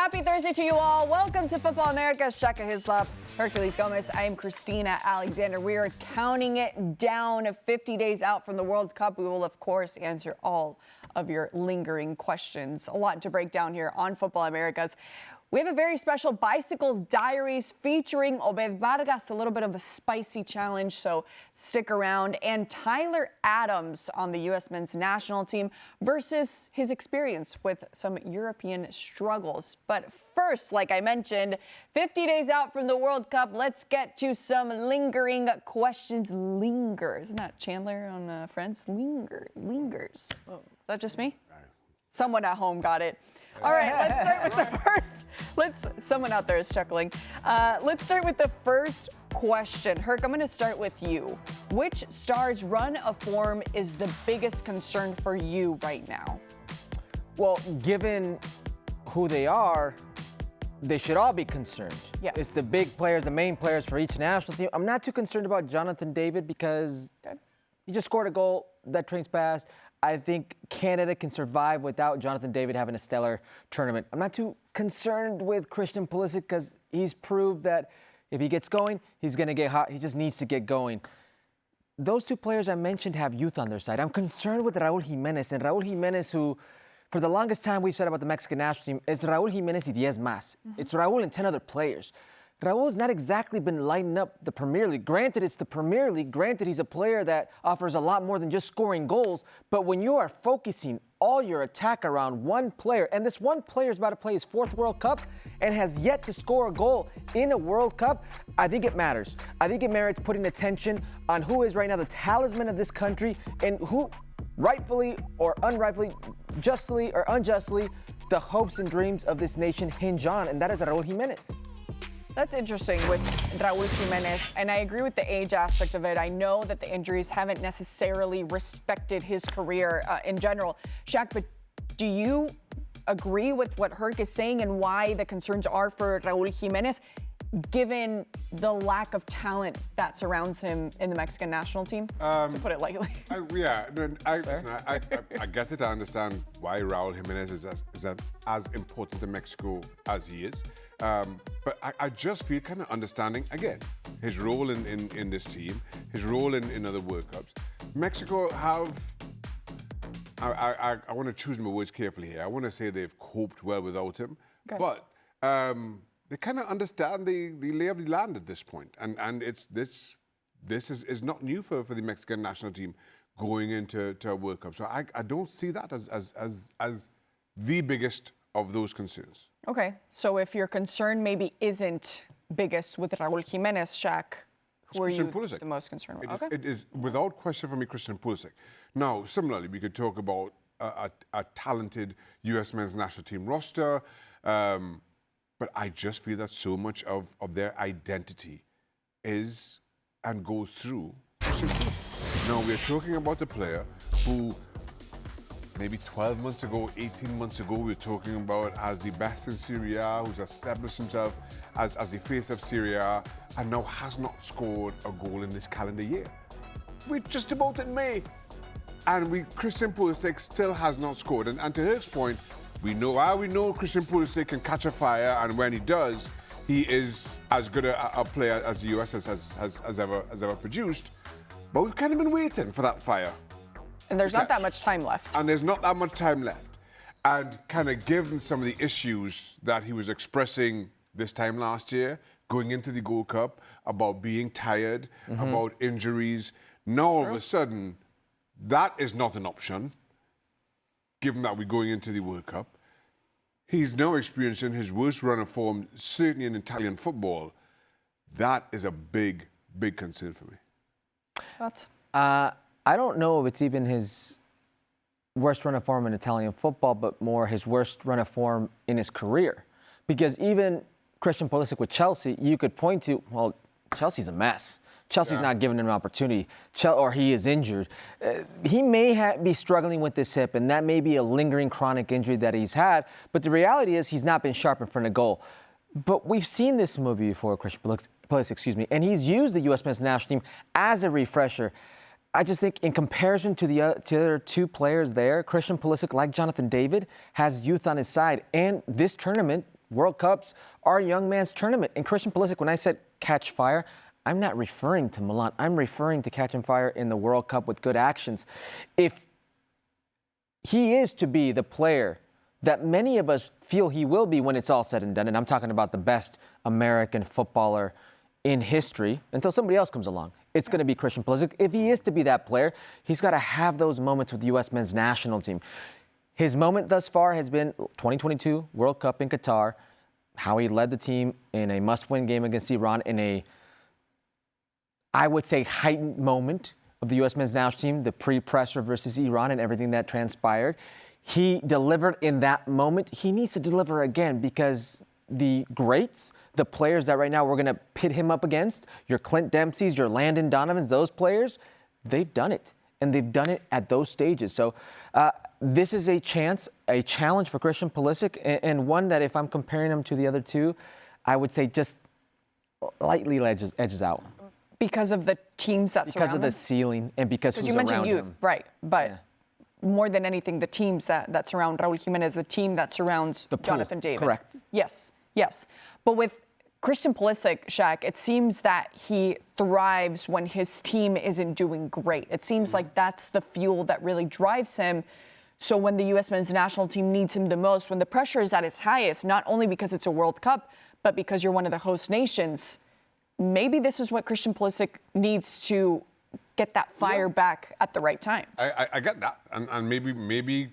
Happy Thursday to you all. Welcome to Futbol Americas. Shaka Hislop, Herculez Gomez. I am Cristina Alexander. We are counting it down 50 days out from the World Cup. We will, of course, answer all of your lingering questions. A lot to break down here on Futbol Americas. We have a very special Bicycle Diaries featuring Obed Vargas, a little bit of a spicy challenge, so stick around. And Tyler Adams on the U.S. men's national team versus his experience with some European struggles. But first, like I mentioned, 50 days out from the World Cup, let's get to some lingering questions. Linger. Isn't that Chandler on Friends? Lingers. Oh, is that just me? Someone at home got it. All right, let's start with the first. Someone out there is chuckling. Let's start with the first question. Herc, I'm going to start with you. Which star's run of form is the biggest concern for you right now? Well, given who they are, they should all be concerned. Yes. It's the big players, the main players for each national team. I'm not too concerned about Jonathan David because he just scored a goal that trains past. I think Canada can survive without Jonathan David having a stellar tournament. I'm not too concerned with Christian Pulisic because he's proved that if he gets going, he's going to get hot. He just needs to get going. Those two players I mentioned have youth on their side. I'm concerned with Raúl Jiménez. And Raúl Jiménez, who for the longest time we've said about the Mexican national team, is Raúl Jiménez y 10 más. It's Raúl and 10 other players. Raúl's not exactly been lighting up the Premier League. Granted, it's the Premier League. Granted, he's a player that offers a lot more than just scoring goals. But when you are focusing all your attack around one player, and this one player is about to play his 4th World Cup and has yet to score a goal in a World Cup, I think it matters. I think it merits putting attention on who is right now the talisman of this country and who, rightfully or unrightfully, justly or unjustly, the hopes and dreams of this nation hinge on, and that is Raúl Jiménez. That's interesting with Raúl Jiménez, and I agree with the age aspect of it. I know that the injuries haven't necessarily respected his career in general. Shaq, but do you agree with what Herc is saying and why the concerns are for Raúl Jiménez, given the lack of talent that surrounds him in the Mexican national team, to put it lightly? I get it. I understand why Raúl Jiménez is as important to Mexico as he is. But I just feel kind of understanding, again, his role in this team, his role in other World Cups. Mexico have, I want to choose my words carefully here. I want to say they've coped well without him. Okay. But they kind of understand the lay of the land at this point. And this is not new for the Mexican national team going into a World Cup. So I don't see that as the biggest of those concerns. Okay, so if your concern maybe isn't biggest with Raúl Jiménez, Shaq, who are you Pulisic. The most concerned with? It is without question for me Christian Pulisic. Now, similarly, we could talk about a talented U.S. men's national team roster, but I just feel that so much of their identity is and goes through Christian Pulisic. Now, we're talking about a player who maybe 12 months ago, 18 months ago, we were talking about as the best in Serie A, who's established himself as the face of Serie A, and now has not scored a goal in this calendar year. We're just about in May, and Christian Pulisic still has not scored. And to Herc's point, we know Christian Pulisic can catch a fire, and when he does, he is as good a player as the US has ever produced. But we've kind of been waiting for that fire. And there's not that much time left. And there's not that much time left. And kind of given some of the issues that he was expressing this time last year, going into the Gold Cup, about being tired, about injuries, now all of a sudden, that is not an option, given that we're going into the World Cup. He's now experiencing his worst run of form, certainly in Italian football. That is a big, big concern for me. What? I don't know if it's even his worst run of form in Italian football, but more his worst run of form in his career. Because even Christian Pulisic with Chelsea, you could point to, well, Chelsea's a mess. Chelsea's not giving him an opportunity, or he is injured. He may be struggling with this hip, and that may be a lingering chronic injury that he's had. But the reality is he's not been sharp in front of goal. But we've seen this movie before, Christian Pulisic, and he's used the U.S. men's national team as a refresher. I just think in comparison to the other two players there, Christian Pulisic, like Jonathan David, has youth on his side. And this tournament, World Cups are a young man's tournament. And Christian Pulisic, when I said catch fire, I'm not referring to Milan. I'm referring to catching fire in the World Cup with good actions. If he is to be the player that many of us feel he will be when it's all said and done, and I'm talking about the best American footballer in history, until somebody else comes along, it's going to be Christian Pulisic. If he is to be that player, he's got to have those moments with the U.S. men's national team. His moment thus far has been 2022 World Cup in Qatar, how he led the team in a must-win game against Iran in a, I would say, heightened moment of the U.S. men's national team, the pre-pressure versus Iran and everything that transpired. He delivered in that moment. He needs to deliver again because the greats, the players that right now we're going to pit him up against, your Clint Dempseys, your Landon Donovans, those players, they've done it. And they've done it at those stages. So this is a challenge for Christian Pulisic, and one that if I'm comparing him to the other two, I would say just lightly edges out. Because of the teams that surround him? Because of the ceiling and because who's around him. Because you mentioned youth, right. But more than anything, the teams that surround Raul Jimenez, the team that surrounds Jonathan David. Correct. Yes. But with Christian Pulisic, Shaq, it seems that he thrives when his team isn't doing great. It seems like that's the fuel that really drives him. So when the U.S. men's national team needs him the most, when the pressure is at its highest, not only because it's a World Cup, but because you're one of the host nations, maybe this is what Christian Pulisic needs to get that fire back at the right time. I get that. And maybe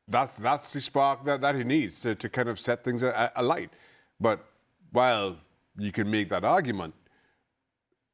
that's the spark that he needs to kind of set things alight. But while you can make that argument,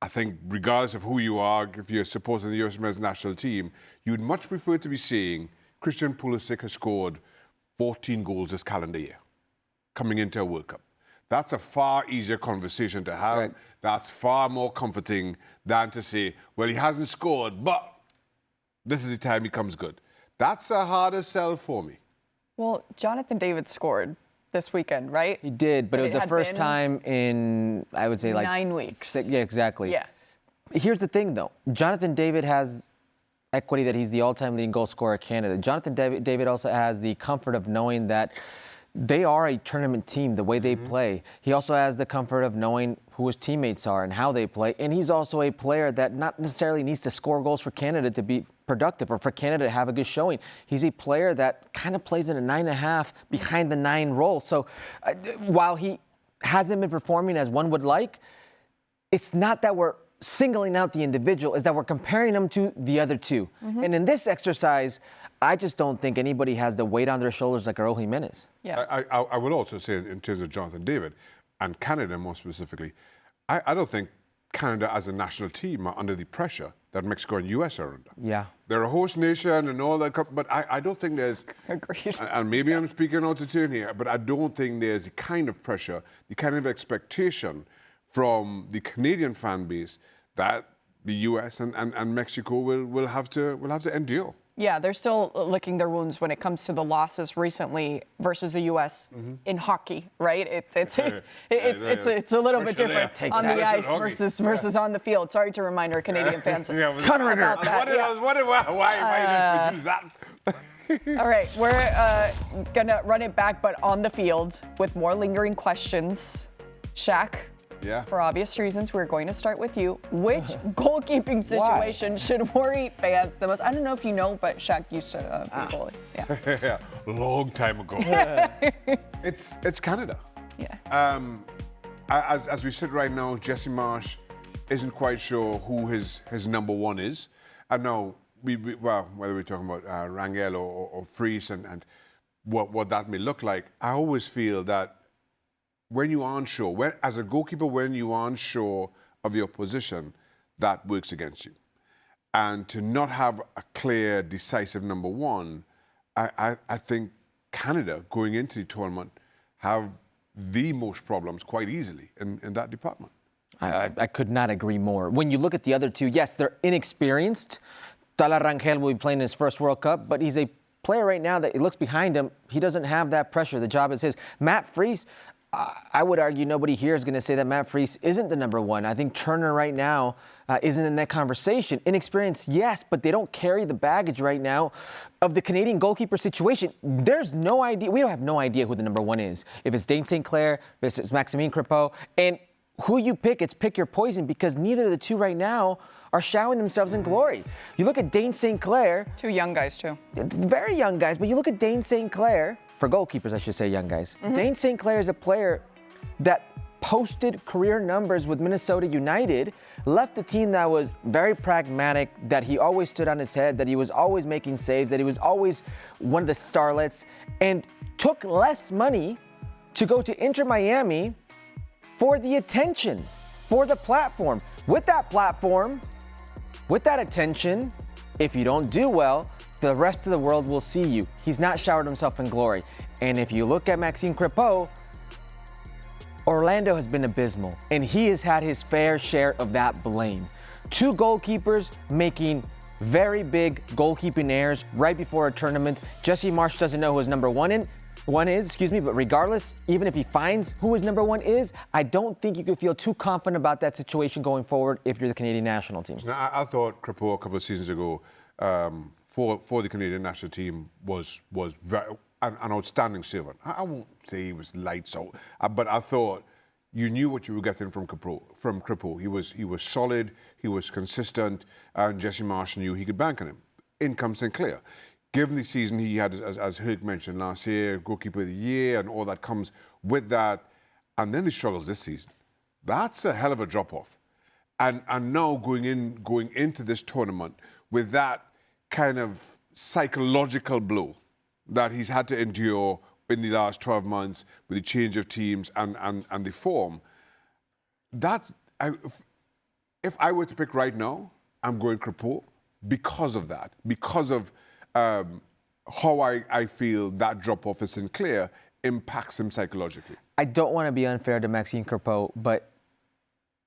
I think regardless of who you are, if you're supporting the U.S. men's national team, you'd much prefer to be seeing Christian Pulisic has scored 14 goals this calendar year coming into a World Cup. That's a far easier conversation to have. Right. That's far more comforting than to say, well, he hasn't scored, but this is the time he comes good. That's a harder sell for me. Well, Jonathan David scored this weekend, right? He did, but it was the first time in, I would say, like 9 weeks. Yeah, exactly. Yeah. Here's the thing, though. Jonathan David has equity that he's the all-time leading goal scorer of Canada. Jonathan David also has the comfort of knowing that they are a tournament team, the way they play. He also has the comfort of knowing who his teammates are and how they play. And he's also a player that not necessarily needs to score goals for Canada to be productive or for Canada to have a good showing. He's a player that kind of plays in a 9.5 behind the 9 role. So while he hasn't been performing as one would like, it's not that we're singling out the individual, is that we're comparing him to the other two. And in this exercise, I just don't think anybody has the weight on their shoulders like Raul Jimenez. Yeah. I would also say in terms of Jonathan David and Canada more specifically, I don't think Canada as a national team are under the pressure that Mexico and US are under. Yeah. They're a host nation and all that, but I don't think there's... Agreed. And maybe I'm speaking out of turn here, but I don't think there's the kind of pressure, the kind of expectation from the Canadian fan base that the US and Mexico will have to endure. Yeah, they're still licking their wounds when it comes to the losses recently versus the U.S. in hockey, right? It's a little bit different on the ice versus on the field. Sorry to remind our Canadian fans about that. Why did you produce that? All right, we're gonna run it back, but on the field with more lingering questions. Shaq. Yeah. For obvious reasons, we're going to start with you. Which goalkeeping situation should worry fans the most? I don't know if you know, but Shaq used to be a goalie. Yeah. Long time ago. It's Canada. Yeah. As we sit right now, Jesse Marsch isn't quite sure who his number one is. And now, well, whether we're talking about Rangel or Fries and what that may look like, I always feel that when you aren't sure, as a goalkeeper, when you aren't sure of your position, that works against you. And to not have a clear, decisive number one, I think Canada, going into the tournament, have the most problems quite easily in that department. I could not agree more. When you look at the other two, yes, they're inexperienced. Tala Rangel will be playing his first World Cup, but he's a player right now that it looks behind him. He doesn't have that pressure. The job is his. Matt Fries, I would argue nobody here is going to say that Matt Freese isn't the number one. I think Turner right now isn't in that conversation. Inexperienced, yes, but they don't carry the baggage right now of the Canadian goalkeeper situation. There's no idea. We have no idea who the number one is. If it's Dane St. Clair, if it's Maxime Crepeau, and who you pick, it's pick your poison, because neither of the two right now are showering themselves in glory. You look at Dane St. Clair. Two young guys, too. Very young guys, but you look at Dane St. Clair, for goalkeepers, I should say young guys. Dane St. Clair is a player that posted career numbers with Minnesota United, left a team that was very pragmatic, that he always stood on his head, that he was always making saves, that he was always one of the starlets, and took less money to go to Inter Miami for the attention, for the platform. With that platform, with that attention, if you don't do well, the rest of the world will see you. He's not showered himself in glory. And if you look at Maxime Crepeau, Orlando has been abysmal, and he has had his fair share of that blame. Two goalkeepers making very big goalkeeping errors right before a tournament. Jesse Marsch doesn't know who his number one is, but regardless, even if he finds who his number one is, I don't think you could feel too confident about that situation going forward if you're the Canadian national team. Now, I thought Crepeau a couple of seasons ago for the Canadian national team was an outstanding servant. I won't say he was lights out, but I thought you knew what you were getting from Crepeau. He was solid, he was consistent, and Jesse Marsch knew he could bank on him. In comes St. Clair. Given the season he had, as Herc mentioned last year, goalkeeper of the year, and all that comes with that, and then the struggles this season, that's a hell of a drop-off. And now going into this tournament with that kind of psychological blow that he's had to endure in the last 12 months with the change of teams and the form, if I were to pick right now, I'm going Crepeau because of that, because of how I feel that drop-off of Sinclair impacts him psychologically. I don't want to be unfair to Maxime Crepeau, but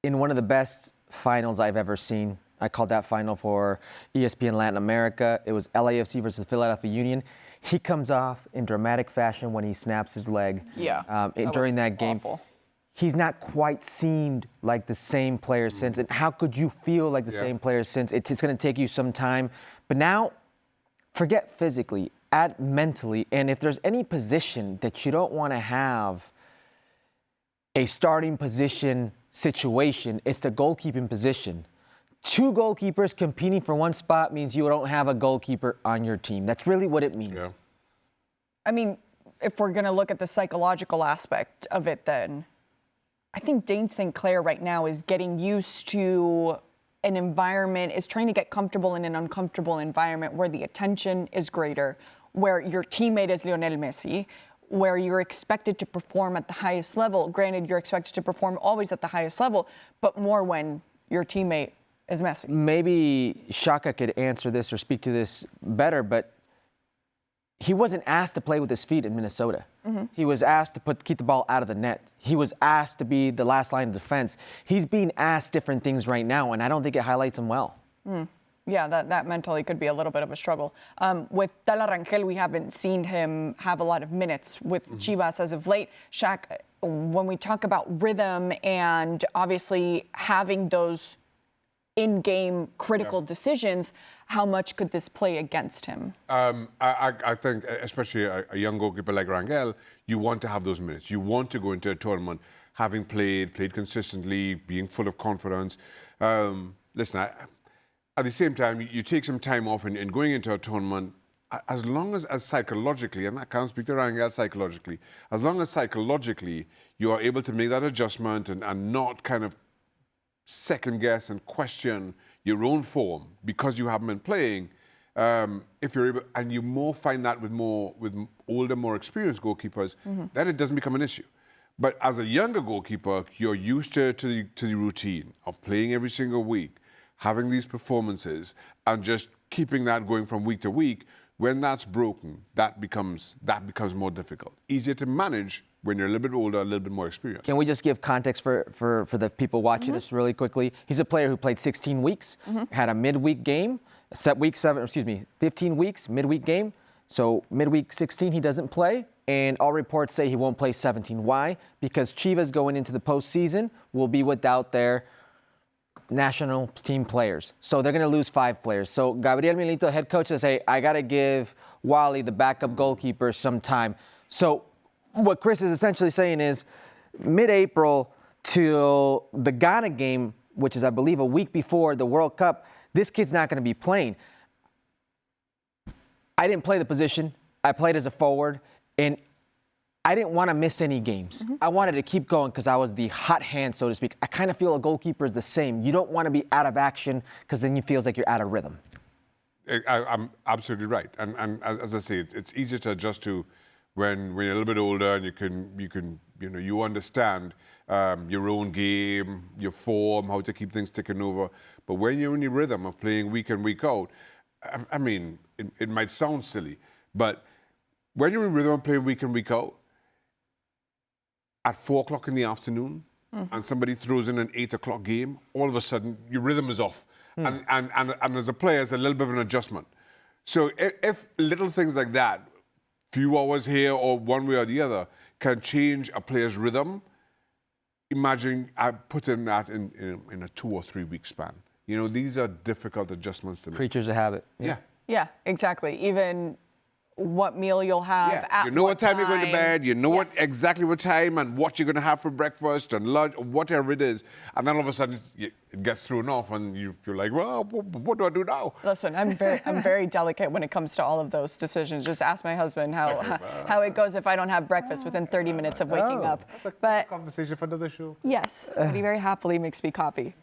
in one of the best finals I've ever seen, I called that final for ESPN Latin America. It was LAFC versus Philadelphia Union. He comes off in dramatic fashion when he snaps his leg. Yeah, during that game. Awful. He's not quite seemed like the same player since. And how could you feel like the same player since? It's going to take you some time. But now, forget physically, add mentally. And if there's any position that you don't want to have a starting position situation, it's the goalkeeping position. Two goalkeepers competing for one spot means you don't have a goalkeeper on your team. That's really what it means. Yeah. I mean, if we're going to look at the psychological aspect of it, then I think Dane St. Clair right now is getting used to an environment, is trying to get comfortable in an uncomfortable environment where the attention is greater, where your teammate is Lionel Messi, where you're expected to perform at the highest level. Granted, you're expected to perform always at the highest level, but more when your teammate is Messi. Maybe Shaka could answer this or speak to this better, but he wasn't asked to play with his feet in Minnesota. He was asked to keep the ball out of the net. He was asked to be the last line of defense. He's being asked different things right now, and I don't think it highlights him well. Yeah, that mentally could be a little bit of a struggle. With Dala Rangel, we haven't seen him have a lot of minutes with Chivas as of late. Shaq, when we talk about rhythm and obviously having those in-game critical decisions, how much could this play against him? I think, especially a young goalkeeper like Rangel, you want to have those minutes. You want to go into a tournament having played consistently, being full of confidence. Listen, at the same time, you take some time off in going into a tournament, as long as psychologically, and I can't speak to Rangel psychologically, as long as psychologically you are able to make that adjustment and not kind of second guess and question your own form because you haven't been playing, if you're able, and you more find that with older, more experienced goalkeepers, then it doesn't become an issue. But as a younger goalkeeper, you're used to the routine of playing every single week, having these performances, and just keeping that going from week to week. When that's broken, that becomes more difficult. Easier to manage when you're a little bit older, a little bit more experienced. Can we just give context for the people watching us really quickly? He's a player who played 16 weeks, had a midweek game, 15 weeks, midweek game. So midweek 16, he doesn't play. and all reports say he won't play 17. Why? Because Chivas going into the postseason will be without their national team players. So they're going to lose 5 players. So Gabriel Milito, head coach, says, hey, I got to give Wally, the backup goalkeeper, some time. So what Chris is essentially saying is mid-April till the Ghana game, which is, I believe, a week before the World Cup, this kid's not going to be playing. I didn't play the position. I played as a forward, and I didn't want to miss any games. I wanted to keep going because I was the hot hand, so to speak. I kind of feel a goalkeeper is the same. You don't want to be out of action because then you feels like you're out of rhythm. I'm absolutely right. And as I say, it's easier to adjust to when you're a little bit older and you understand your own game, your form, how to keep things ticking over. But when you're in your rhythm of playing week in, week out, I mean, it might sound silly, but when you're in rhythm of playing week in, week out, at 4 o'clock in the afternoon, and somebody throws in an 8 o'clock game, all of a sudden your rhythm is off. And as a player, it's a little bit of an adjustment. So if little things like that, few hours here or one way or the other, can change a player's rhythm, imagine putting that in a 2 or 3 week span. You know, these are difficult adjustments to make. Creatures of habit. Yeah. Yeah, exactly. Even what meal you'll have at you know what time you're going to bed, you know exactly what time and what you're going to have for breakfast and lunch, whatever it is. And then all of a sudden it gets thrown off and you're like, well, what do I do now? Listen, I'm very delicate when it comes to all of those decisions. Just ask my husband how it goes if I don't have breakfast within 30 minutes of waking up. That's a conversation for another show. Yes, but he very happily makes me coffee.